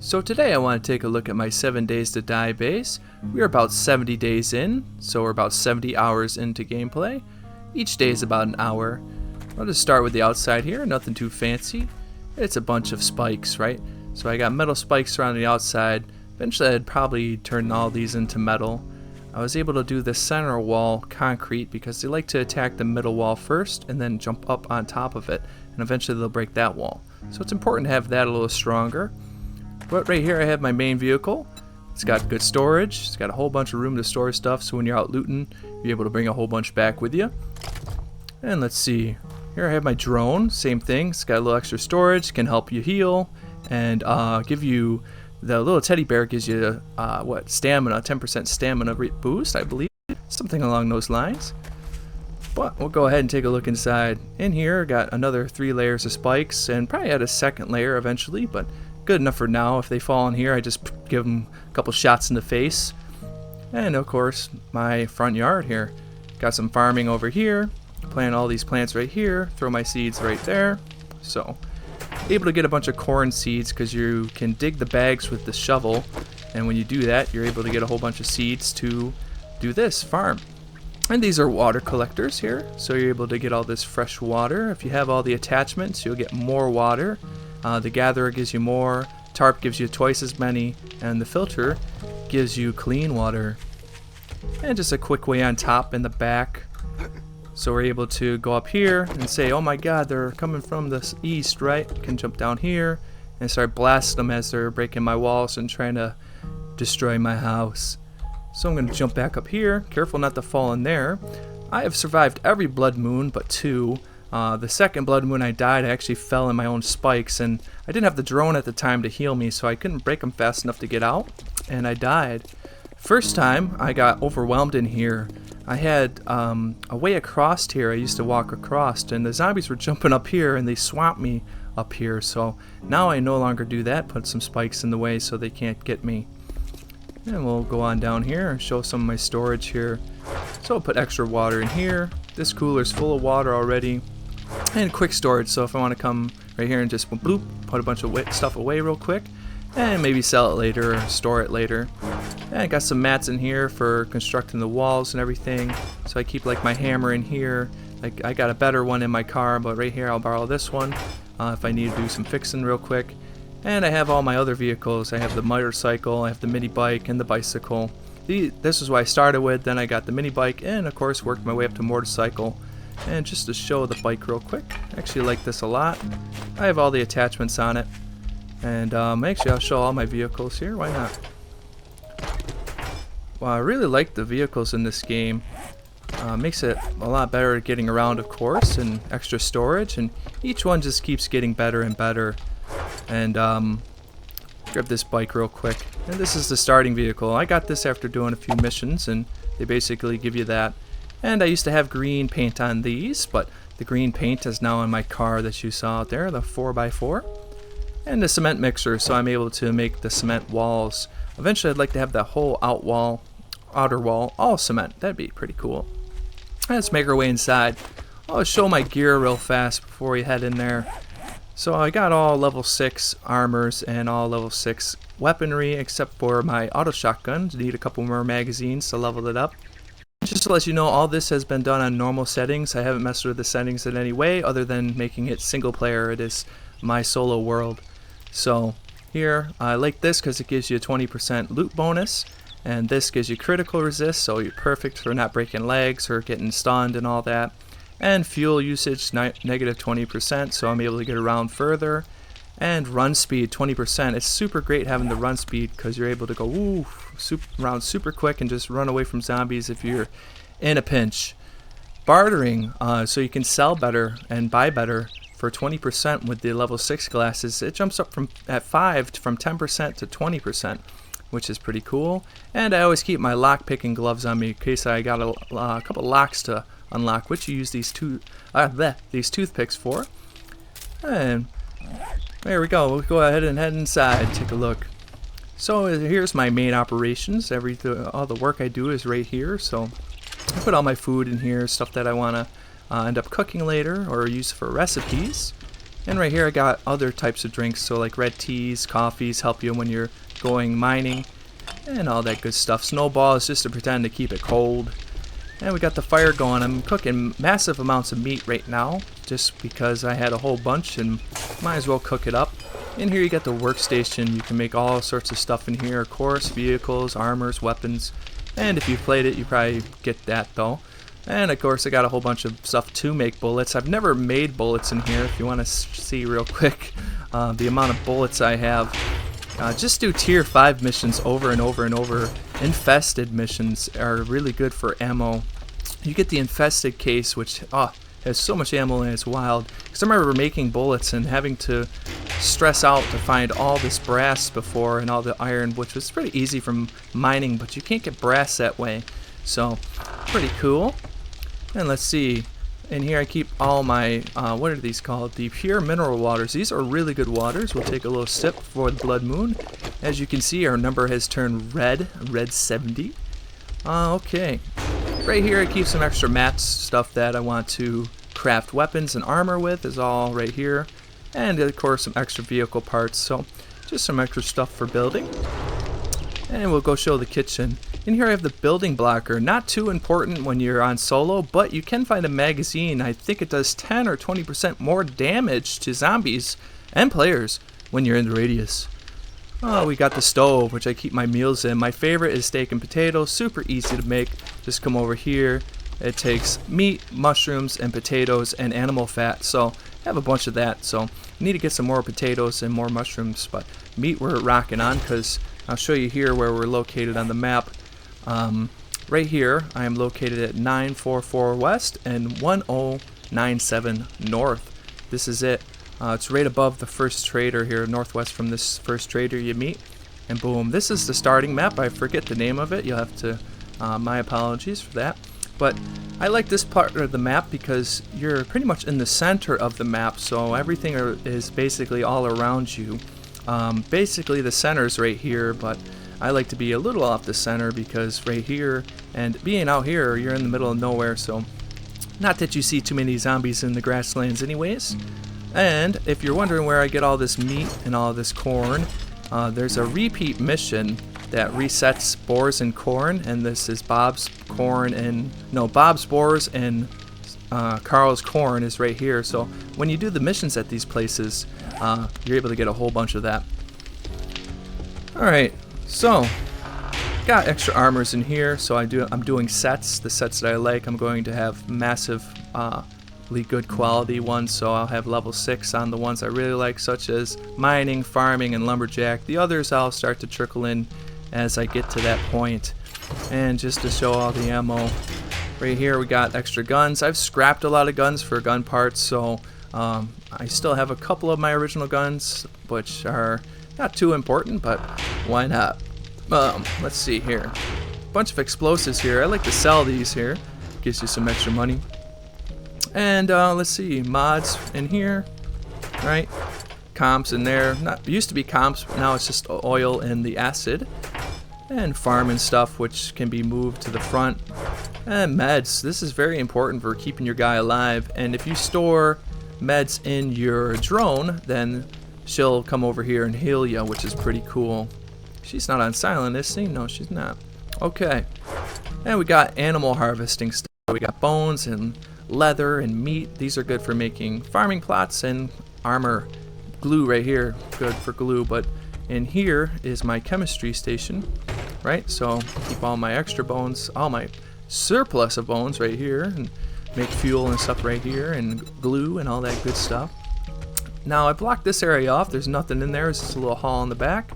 So today I want to take a look at my 7 days to die base. We are about 70 days in, so we're about 70 hours into gameplay. Each day is about an hour. I'll just start with the outside here, nothing too fancy. It's a bunch of spikes, right? So I got metal spikes around the outside. Eventually I'd probably turn all these into metal. I was able to do the center wall concrete because they like to attack the middle wall first and then jump up on top of it, and eventually they'll break that wall. So it's important to have that a little stronger. But right here I have my main vehicle. It's got good storage. It's got a whole bunch of room to store stuff, so when you're out looting, you're able to bring a whole bunch back with you. And let's see. Here I have my drone. Same thing. It's got a little extra storage. Can help you heal and give you. The little teddy bear gives you stamina, 10% stamina boost, I believe, something along those lines. But we'll go ahead and take a look inside. In here, got another 3 layers of spikes, and probably add a second layer eventually, but good enough for now. If they fall in here, I just give them a couple shots in the face. And of course, my front yard here. Got some farming over here. Plant all these plants right here. Throw my seeds right there. So, able to get a bunch of corn seeds because you can dig the bags with the shovel. And when you do that, you're able to get a whole bunch of seeds to do this farm. And these are water collectors here. So you're able to get all this fresh water. If you have all the attachments, you'll get more water. The gatherer gives you more, tarp gives you twice as many, and the filter gives you clean water. And just a quick way on top in the back. So we're able to go up here and say, oh my god, they're coming from the east, right? Can jump down here and start blasting them as they're breaking my walls and trying to destroy my house. So I'm going to jump back up here, careful not to fall in there. I have survived every blood moon but 2. The second blood moon I died, I actually fell in my own spikes, and I didn't have the drone at the time to heal me, so I couldn't break them fast enough to get out, and I died. First time, I got overwhelmed in here. I had a way across here I used to walk across, and the zombies were jumping up here, and they swamped me up here, so now I no longer do that, put some spikes in the way so they can't get me. And we'll go on down here and show some of my storage here. So I'll put extra water in here. This cooler's full of water already. And quick storage, so if I want to come right here and just bloop, put a bunch of stuff away real quick, and maybe sell it later or store it later. And I got some mats in here for constructing the walls and everything, so I keep like my hammer in here. Like I got a better one in my car, but right here I'll borrow this one if I need to do some fixing real quick. And I have all my other vehicles. I have the motorcycle, I have the mini bike, and the bicycle. This is what I started with, then I got the mini bike, and of course worked my way up to motorcycle. And just to show the bike real quick, I actually like this a lot. I have all the attachments on it. And actually I'll show all my vehicles here, why not? Well, I really like the vehicles in this game. Makes it a lot better at getting around, of course, and extra storage. And each one just keeps getting better and better. And grab this bike real quick. And this is the starting vehicle. I got this after doing a few missions, and they basically give you that. And I used to have green paint on these, but the green paint is now in my car that you saw out there, the 4x4. And the cement mixer, so I'm able to make the cement walls. Eventually I'd like to have the whole outer wall, all cement. That'd be pretty cool. Let's make our way inside. I'll show my gear real fast before we head in there. So I got all level 6 armors and all level 6 weaponry, except for my auto shotgun. Need a couple more magazines to level it up. Just to let you know, all this has been done on normal settings. I haven't messed with the settings in any way other than making it single player. It is my solo world. So here, I like this because it gives you a 20% loot bonus, and this gives you critical resist, so you're perfect for not breaking legs or getting stunned and all that. And fuel usage negative 20%, so I'm able to get around further. And run speed 20%. It's super great having the run speed because you're able to go around super quick and just run away from zombies if you're in a pinch. Bartering, so you can sell better and buy better for 20% with the level 6 glasses. It jumps up from 10% to 20%, which is pretty cool. And I always keep my lock picking gloves on me in case I got a couple locks to unlock, which you use these toothpicks for. And there we go. We'll go ahead and head inside, take a look. So here's my main operations. All the work I do is right here. So I put all my food in here, stuff that I want to end up cooking later or use for recipes. And right here I got other types of drinks, so like red teas, coffees help you when you're going mining, and all that good stuff. Snowball is just to pretend to keep it cold. And we got the fire going. I'm cooking massive amounts of meat right now, just because I had a whole bunch and might as well cook it up. In here you got the workstation. You can make all sorts of stuff in here, of course, vehicles, armors, weapons. And if you played it, you probably get that though. And of course I got a whole bunch of stuff to make bullets. I've never made bullets in here. If you want to see real quick the amount of bullets I have, just do tier 5 missions over and over and over. Infested missions are really good for ammo. You get the infested case, which has so much ammo and it's wild. Because I remember making bullets and having to stress out to find all this brass before and all the iron, which was pretty easy from mining, but you can't get brass that way. So pretty cool. And let's see, in here I keep all my what are these called, the pure mineral waters. These are really good waters. We'll take a little sip for the blood moon. As you can see, our number has turned red 70. Okay, right here I keep some extra mats, stuff that I want to craft weapons and armor with is all right here, and of course some extra vehicle parts, so just some extra stuff for building. And we'll go show the kitchen. In here I have the building blocker. Not too important when you're on solo, but you can find a magazine. I think it does 10 or 20% more damage to zombies and players when you're in the radius. Oh, we got the stove, which I keep my meals in. My favorite is steak and potatoes. Super easy to make. Just come over here. It takes meat, mushrooms, and potatoes, and animal fat. So I have a bunch of that. So I need to get some more potatoes and more mushrooms. But meat we're rocking on, because I'll show you here where we're located on the map. Right here, I am located at 944 West and 1097 North. This is it. It's right above the first trader here, northwest from this first trader you meet. And boom, this is the starting map. I forget the name of it. You'll have to, my apologies for that. But I like this part of the map because you're pretty much in the center of the map, so everything is basically all around you. Basically the center's right here, but I like to be a little off the center because right here, and being out here, you're in the middle of nowhere, so not that you see too many zombies in the grasslands anyways. And if you're wondering where I get all this meat and all this corn, there's a repeat mission that resets boars and corn, and this is Bob's corn and, no, Bob's boars and Carl's corn is right here. So when you do the missions at these places, you're able to get a whole bunch of that. Alright, so got extra armors in here, so I'm doing sets, the sets that I like. I'm going to have massively good quality ones, so I'll have level 6 on the ones I really like, such as mining, farming, and lumberjack. The others I'll start to trickle in as I get to that point. And just to show all the ammo, right here we got extra guns. I've scrapped a lot of guns for gun parts, so I still have a couple of my original guns, which are not too important, but why not? Let's see here. Bunch of explosives here. I like to sell these here. Gives you some extra money. And let's see, mods in here, right? Comps in there. Used to be comps, but now it's just oil and the acid. And farm and stuff, which can be moved to the front. And meds. This is very important for keeping your guy alive. And if you store meds in your drone, then she'll come over here and heal you, which is pretty cool. She's not on silent, is she? No, she's not. Okay. And we got animal harvesting stuff. We got bones and leather and meat. These are good for making farming plots and armor. Glue right here, good for glue. But in here is my chemistry station, right? So keep all my extra bones, all my surplus of bones right here, and make fuel and stuff right here, and glue and all that good stuff. Now I blocked this area off. There's nothing in there. It's just a little hall in the back.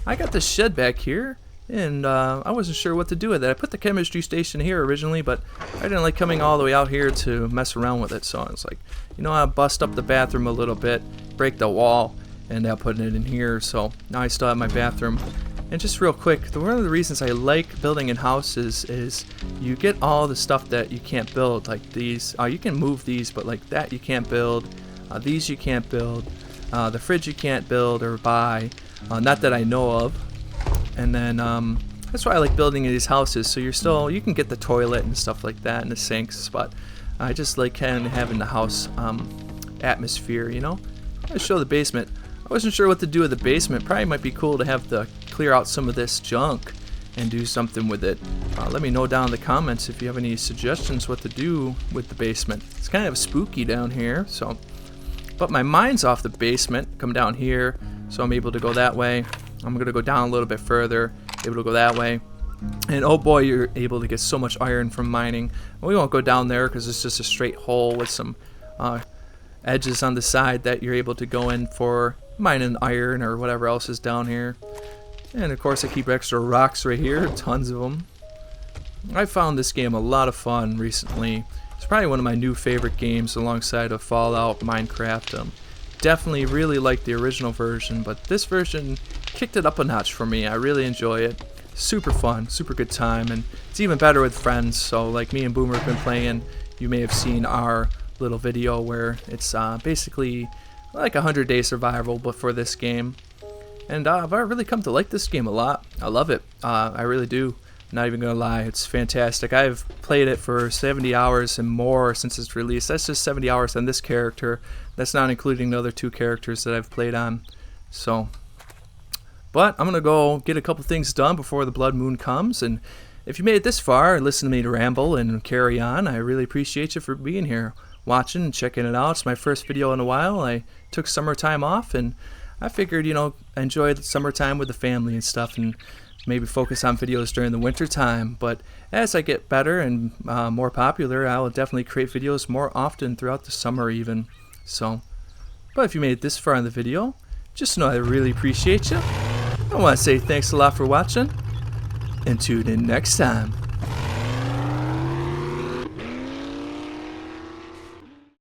I got this shed back here, and I wasn't sure what to do with it. I put the chemistry station here originally, but I didn't like coming all the way out here to mess around with it. So I was like, you know, I'll bust up the bathroom a little bit, break the wall, and I'll put it in here. So now I still have my bathroom. And just real quick, one of the reasons I like building in houses is you get all the stuff that you can't build, like these. You can move these, but like that you can't build. These you can't build. The fridge you can't build or buy. Not that I know of. And then that's why I like building in these houses. So you can get the toilet and stuff like that and the sinks. But I just like kind of having the house atmosphere, you know. Let's show the basement. I wasn't sure what to do with the basement. Probably might be cool to have to clear out some of this junk and do something with it. Let me know down in the comments if you have any suggestions what to do with the basement. It's kind of spooky down here, so. But my mind's off the basement. Come down here, so I'm able to go that way. I'm gonna go down a little bit further, able to go that way. And oh boy, you're able to get so much iron from mining. We won't go down there because it's just a straight hole with some edges on the side that you're able to go in for mining iron or whatever else is down here. And of course I keep extra rocks right here, tons of them. I found this game a lot of fun recently. It's probably one of my new favorite games alongside of Fallout, Minecraft. Definitely really like the original version, but this version kicked it up a notch for me. I really enjoy it. Super fun, super good time, and it's even better with friends. So like me and Boomer have been playing. You may have seen our little video where it's basically like 100 Day Survival but for this game. And I've really come to like this game a lot. I love it. I really do. Not even gonna lie, it's fantastic. I've played it for 70 hours and more since its release. That's just 70 hours on this character. That's not including the other 2 characters that I've played on. So, but I'm gonna go get a couple things done before the blood moon comes. And if you made it this far and listened to me ramble and carry on, I really appreciate you for being here, watching and checking it out. It's my first video in a while. I took summertime off, and I figured, you know, enjoy the summertime with the family and stuff, and maybe focus on videos during the winter time. But as I get better and more popular, I will definitely create videos more often throughout the summer even. So, but if you made it this far in the video, just know I really appreciate you. I want to say thanks a lot for watching, and tune in next time.